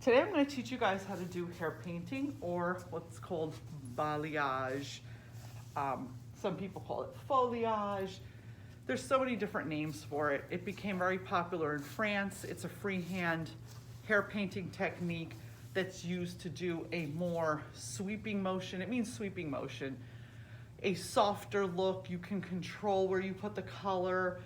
Today I'm going to teach you guys how to do hair painting, or what's called balayage. Some people call it foliage. There's so many different names for it. It became very popular in France. It's a freehand hair painting technique that's used to do a more sweeping motion. It means sweeping motion. A softer look. You can control where you put the color.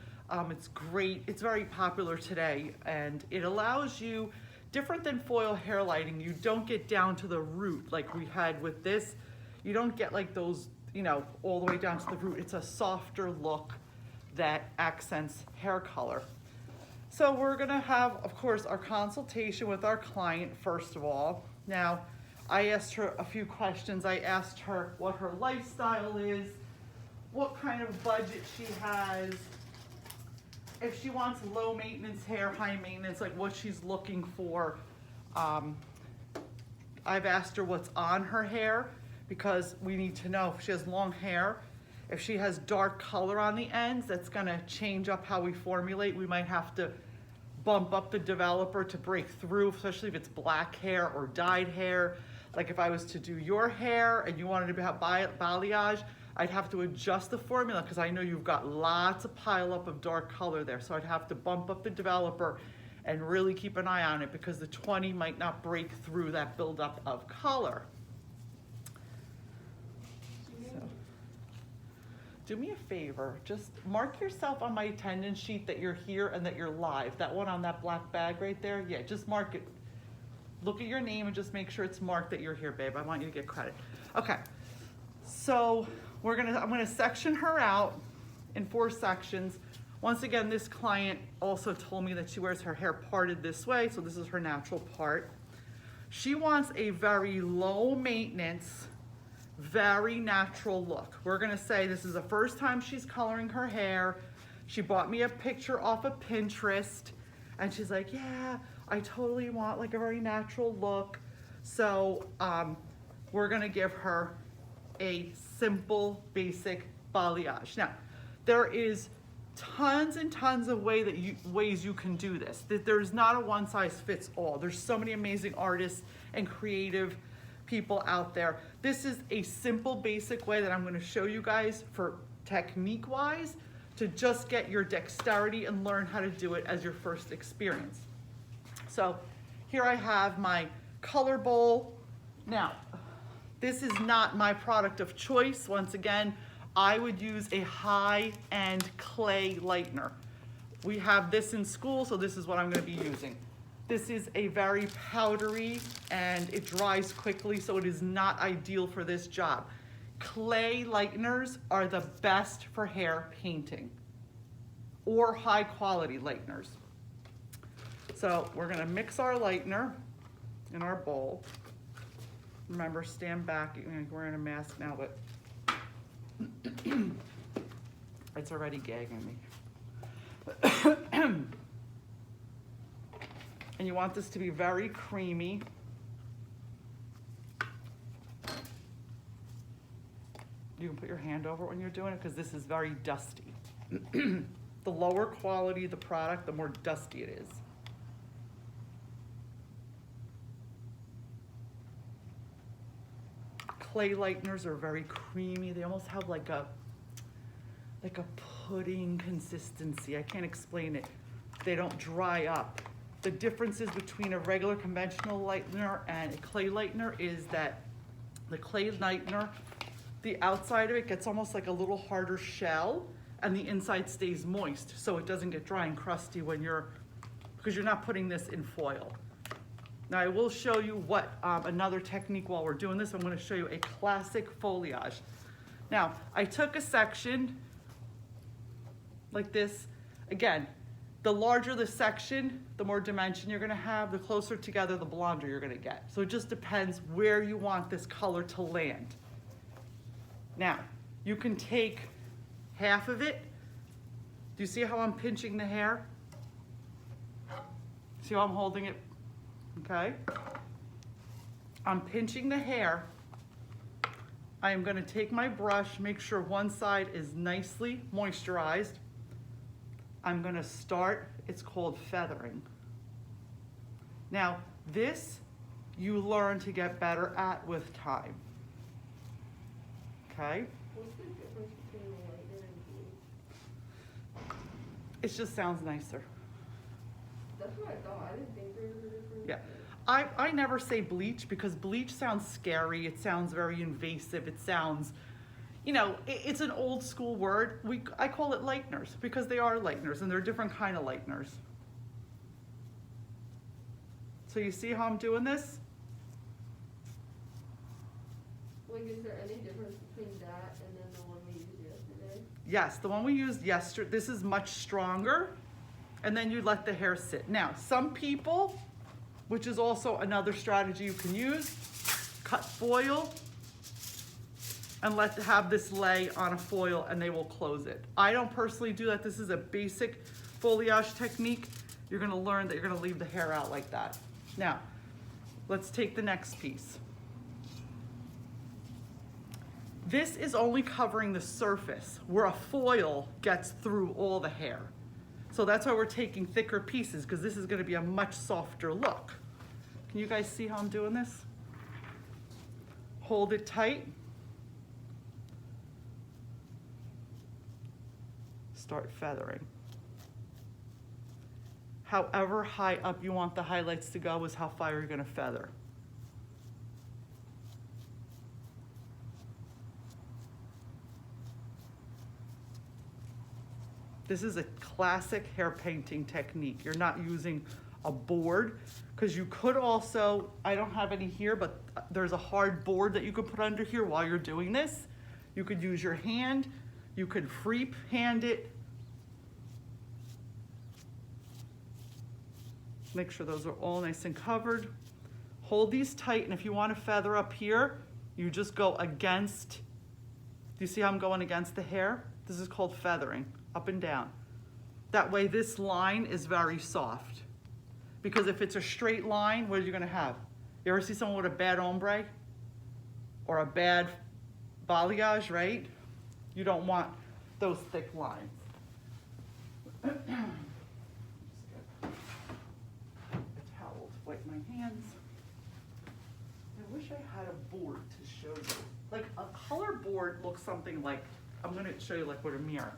It's great. It's very popular today, and it allows you, different than foil hair lighting, you don't get down to the root like we had with this. You don't get like those, all the way down to the root. It's a softer look that accents hair color. So we're gonna have, of course, our consultation with our client first of all. Now, I asked her a few questions. I asked her what her lifestyle is, what kind of budget she has, if she wants low maintenance hair, high maintenance, like what she's looking for. I've asked her what's on her hair because we need to know if she has long hair. If she has dark color on the ends, that's gonna change up how we formulate. We might have to bump up the developer to break through, especially if it's black hair or dyed hair. Like if I was to do your hair and you wanted to have balayage, I'd have to adjust the formula because I know you've got lots of pile up of dark color there. So I'd have to bump up the developer and really keep an eye on it because the 20 might not break through that buildup of color. So, do me a favor, just mark yourself on my attendance sheet that you're here and that you're live. That one on that black bag right there, yeah, just mark it. Look at your name and just make sure it's marked that you're here, babe. I want you to get credit. Okay, so I'm gonna section her out in 4 sections. Once again, this client also told me that she wears her hair parted this way, so this is her natural part. She wants a very low maintenance, very natural look. We're gonna say this is the first time she's coloring her hair. She bought me a picture off of Pinterest, and she's like, yeah, I totally want like a very natural look. So we're gonna give her a simple, basic balayage. Now, there is tons and tons of ways you can do this. There's not a one size fits all. There's so many amazing artists and creative people out there. This is a simple, basic way that I'm gonna show you guys for technique-wise to just get your dexterity and learn how to do it as your first experience. So here I have my color bowl. Now, this is not my product of choice. Once again, I would use a high-end clay lightener. We have this in school, so this is what I'm gonna be using. This is a very powdery and it dries quickly, so it is not ideal for this job. Clay lighteners are the best for hair painting or high-quality lighteners. So we're gonna mix our lightener in our bowl. Remember, stand back. We're wearing a mask now, but it's already gagging me. And you want this to be very creamy. You can put your hand over it when you're doing it because this is very dusty. The lower quality the product, the more dusty it is. Clay lighteners are very creamy. They almost have like a pudding consistency. I can't explain it. They don't dry up. The differences between a regular conventional lightener and a clay lightener is that the clay lightener, the outside of it gets almost like a little harder shell and the inside stays moist so it doesn't get dry and crusty because you're not putting this in foil. Now I will show you what another technique while we're doing this. I'm going to show you a classic foliage. Now I took a section like this. Again, the larger the section, the more dimension you're going to have. The closer together, the blonder you're going to get. So it just depends where you want this color to land. Now you can take half of it. Do you see how I'm pinching the hair? See how I'm holding it? Okay, I'm pinching the hair. I am going to take my brush, make sure one side is nicely moisturized. I'm going to start, it's called feathering. Now, this you learn to get better at with time. Okay? What's the difference between the lightning and bleach? It just sounds nicer. That's what I thought. I didn't think there was a difference. Yeah. I never say bleach because bleach sounds scary. It sounds very invasive. It sounds, you know, it's an old school word. I call it lighteners because they are lighteners and they're different kind of lighteners. So you see how I'm doing this? Like, is there any difference between that and then the one we used yesterday? Yes, the one we used yesterday, this is much stronger. And then you let the hair sit. Now, some people, which is also another strategy you can use, cut foil and have this lay on a foil and they will close it. I don't personally do that. This is a basic foliage technique. You're gonna learn that you're gonna leave the hair out like that. Now, let's take the next piece. This is only covering the surface where a foil gets through all the hair. So that's why we're taking thicker pieces because this is gonna be a much softer look. Can you guys see how I'm doing this? Hold it tight. Start feathering. However high up you want the highlights to go is how far you're gonna feather. This is a classic hair painting technique. You're not using a board because you could also, I don't have any here, but there's a hard board that you could put under here while you're doing this. You could use your hand. You could free hand it. Make sure those are all nice and covered. Hold these tight, and if you want to feather up here, you just go against, do you see how I'm going against the hair? This is called feathering, up and down. That way this line is very soft. Because if it's a straight line, what are you gonna have? You ever see someone with a bad ombre? Or a bad balayage, right? You don't want those thick lines. A towel to wipe my hands. I wish I had a board to show you. Like a color board looks something like, I'm gonna show you like with a mirror,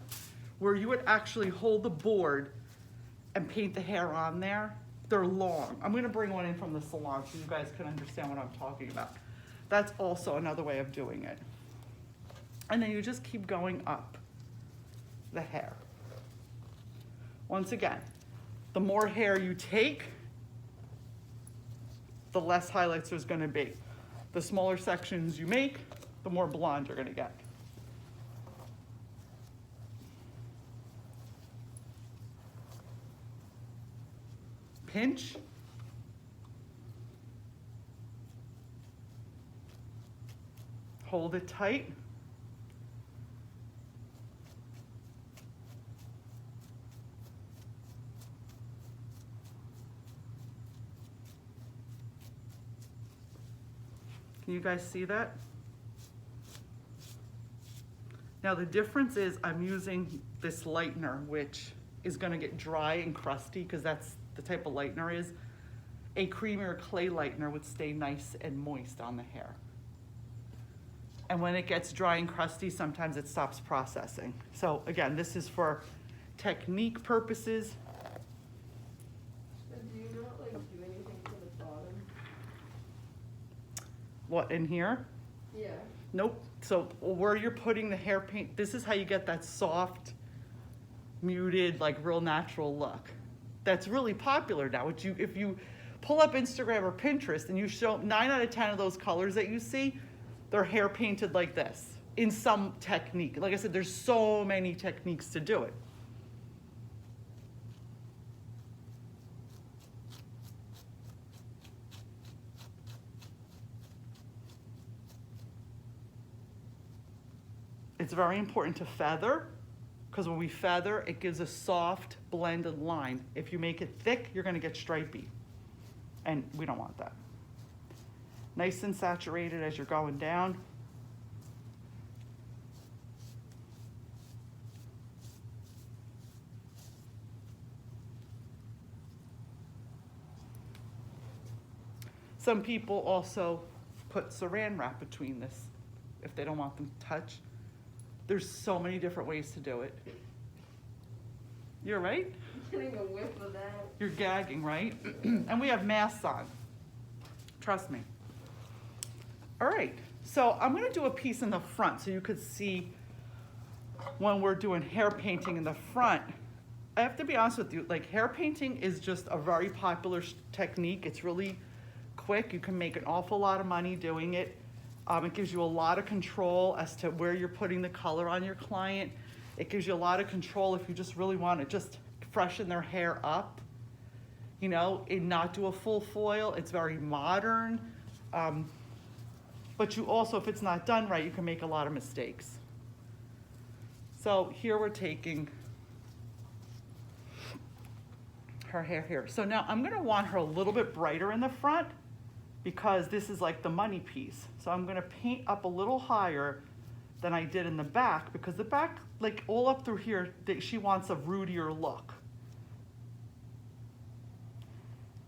where you would actually hold the board and paint the hair on there. They're long. I'm gonna bring one in from the salon so you guys can understand what I'm talking about. That's also another way of doing it. And then you just keep going up the hair. Once again, the more hair you take, the less highlights there's gonna be. The smaller sections you make, the more blonde you're gonna get. Pinch. Hold it tight. Can you guys see that? Now the difference is I'm using this lightener, which is gonna get dry and crusty because that's the type of lightener is. A creamy or clay lightener would stay nice and moist on the hair. And when it gets dry and crusty, sometimes it stops processing. So again, this is for technique purposes. So do you not like do anything to the bottom? What, in here? Yeah. Nope. So where you're putting the hair paint, this is how you get that soft, muted, like real natural look. That's really popular now. If you pull up Instagram or Pinterest and you show 9 out of 10 of those colors that you see, they're hair painted like this in some technique. Like I said, there's so many techniques to do it. It's very important to feather because when we feather, it gives a soft blended line. If you make it thick, you're gonna get stripey. And we don't want that. Nice and saturated as you're going down. Some people also put saran wrap between this if they don't want them to touch. There's so many different ways to do it. You're right? Getting a whiff of that. You're gagging, right? And we have masks on. Trust me. All right, so I'm gonna do a piece in the front so you could see when we're doing hair painting in the front. I have to be honest with you, like hair painting is just a very popular technique. It's really quick. You can make an awful lot of money doing it. It gives you a lot of control as to where you're putting the color on your client. It gives you a lot of control if you just really want to just freshen their hair up, you know, and not do a full foil. It's very modern. But you also, if it's not done right, you can make a lot of mistakes. So here we're taking her hair here. So now I'm gonna want her a little bit brighter in the front because this is like the money piece. So I'm gonna paint up a little higher than I did in the back because the back, like all up through here, she wants a rootier look.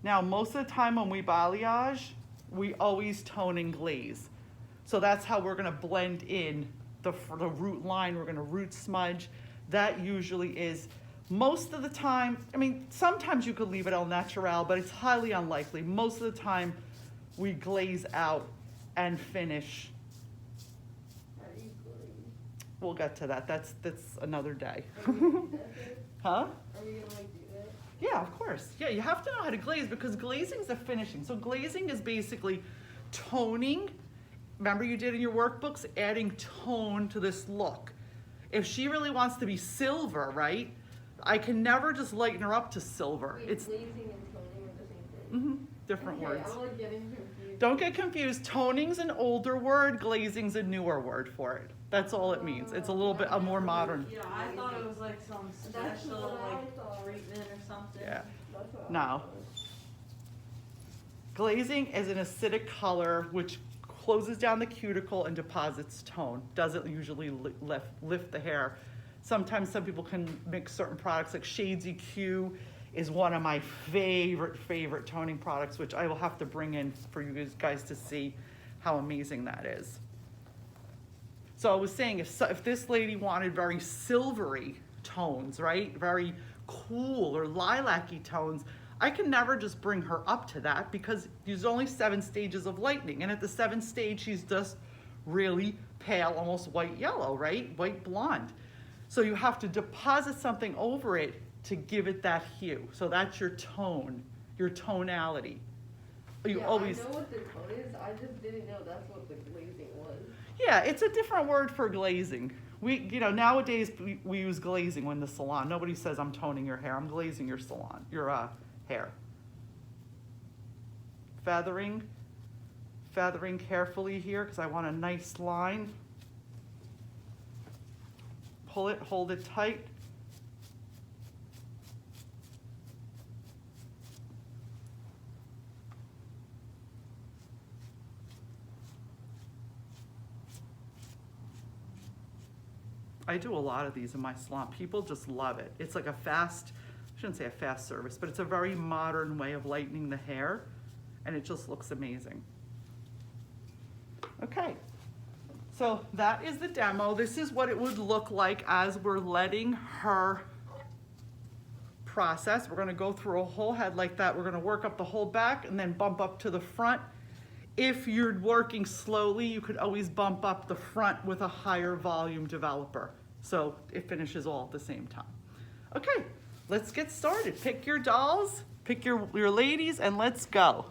Now, most of the time when we balayage, we always tone and glaze. So that's how we're gonna blend in the root line. We're gonna root smudge. That usually is, most of the time, I mean, sometimes you could leave it al natural, but it's highly unlikely. Most of the time, we glaze out and finish. How do you glaze? We'll get to that. That's another day. Are we gonna do that then? Huh? Are we gonna like do that? Yeah, of course. Yeah, you have to know how to glaze because glazing is the finishing. So glazing is basically toning. Remember you did in your workbooks, adding tone to this look. If she really wants to be silver, right? I can never just lighten her up to silver. Wait, It's glazing and toning are the same thing? different Okay, words. I'm like getting confused. Don't get confused. Toning's an older word, glazing's a newer word for it. That's all it means. It's a little bit a more modern. Yeah, I thought it was like some That's special what I like thought. treatment or something. Yeah. That's what I No. thought. Glazing is an acidic color which closes down the cuticle and deposits tone. Doesn't usually lift the hair. Sometimes some people can mix certain products, like Shades EQ is one of my favorite toning products, which I will have to bring in for you guys to see how amazing that is. So I was saying, if this lady wanted very silvery tones, right? Very cool or lilac-y tones, I can never just bring her up to that because there's only 7 stages of lightning. And at the 7th stage, she's just really pale, almost white yellow, right? White blonde. So you have to deposit something over it to give it that hue. So that's your tone, your tonality. You Yeah, always, I know what the tone is, I just didn't know that's what the glazing was. yeah, it's a different word for glazing. Nowadays we use glazing when the salon. Nobody says I'm toning your hair. I'm glazing your salon, your hair. Feathering carefully here because I want a nice line. Pull it, hold it tight. I do a lot of these in my salon. People just love it. It's like I shouldn't say a fast service, but it's a very modern way of lightening the hair, and it just looks amazing. Okay, so that is the demo. This is what it would look like as we're letting her process. We're gonna go through a whole head like that. We're gonna work up the whole back and then bump up to the front. If you're working slowly, you could always bump up the front with a higher volume developer. So it finishes all at the same time. Okay, let's get started. Pick your dolls, pick your ladies, and let's go.